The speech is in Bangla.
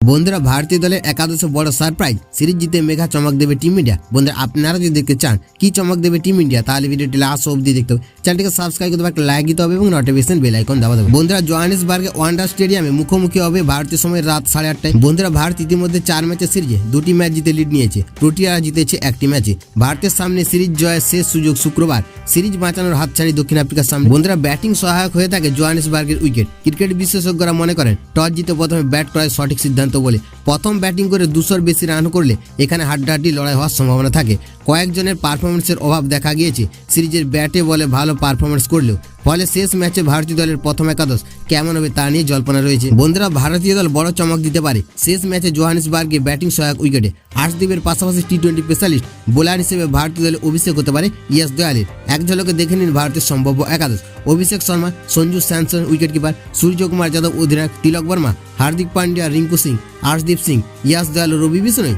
বন্ধুরা ভারতীয় দলের একাদশে বড় সারপ্রাইজ, সিরিজ জিতে মেগা চমক দেবে টিম ইন্ডিয়া। বন্ধুরা আপনারা যদি দেখতে চান কি চমক দেবে টিম ইন্ডিয়া, তাহলে ভিডিওটি লাস্ট অবধি দেখতে হবে। চ্যানেলটিকে সাবস্ক্রাইব করতে পারলে লাইক দিতে হবে এবং নোটিফিকেশন বেল আইকন দাবা দেবে। বন্ধুরা জোহানেসবার্গে ওয়ান্ডার স্টেডিয়ামে মুখোমুখি হবে ভারতীয় সময় রাত 8:30টায়। বন্ধুরা ভারত ইতিমধ্যে 4 ম্যাচের সিরিজে 2টি ম্যাচ জিতে লিড নিয়েছে, প্রোটিয়ারা জিতেছে 1টি ম্যাচে। ভারতের সামনে সিরিজ জয়ের শেষ সুযোগ শুক্রবার, সিরিজ বাঁচানোর হাতছানি দক্ষিণ আফ্রিকার সামনে। বন্ধুরা ব্যাটিং সহায়ক হয়ে থাকে জোহানেসবার্গের উইকেট। ক্রিকেট বিশেষজ্ঞরা মনে করেন টস জিতে প্রথমে ব্যাট করাই সঠিক সিদ্ধান্ত বলে। প্রথম ব্যাটিং করে 200-র বেশি রান করলে এখানে হাড্ডাহাড্ডি লড়াই হওয়ার সম্ভাবনা থাকে। কয়েকজনের পারফরমেন্সের অভাব দেখা গিয়েছে সিরিজের ব্যাটে বলে ভালো পারফরমেন্স করলেও, ফলে শেষ ম্যাচে ভারতীয় দলের প্রথম একাদশ কেমন হবে তা নিয়ে জল্পনা রয়েছে। বন্ধুরা ভারতীয় দল বড় চমক দিতে পারে শেষ ম্যাচে জোহানেসবার্গে ব্যাটিং সহায়ক উইকেটে। আর্শদীপের পাশাপাশি টি-20 স্পেশালিস্ট বোলার হিসেবে ভারতীয় দলে অভিষেক হতে পারে ইয়াশ দয়ালের। এক ঝলকে দেখে নিন ভারতের সম্ভাব্য একাদশ। অভিষেক শর্মা, সঞ্জু স্যামসন উইকেট কিপার, সূর্যকুমার যাদব অধিনায়ক, তিলক বর্মা, হার্দিক পান্ডিয়া, রিঙ্কু সিং, আর্শদীপ সিং, ইয়াশ দয়াল, রবি বিষ্ণই।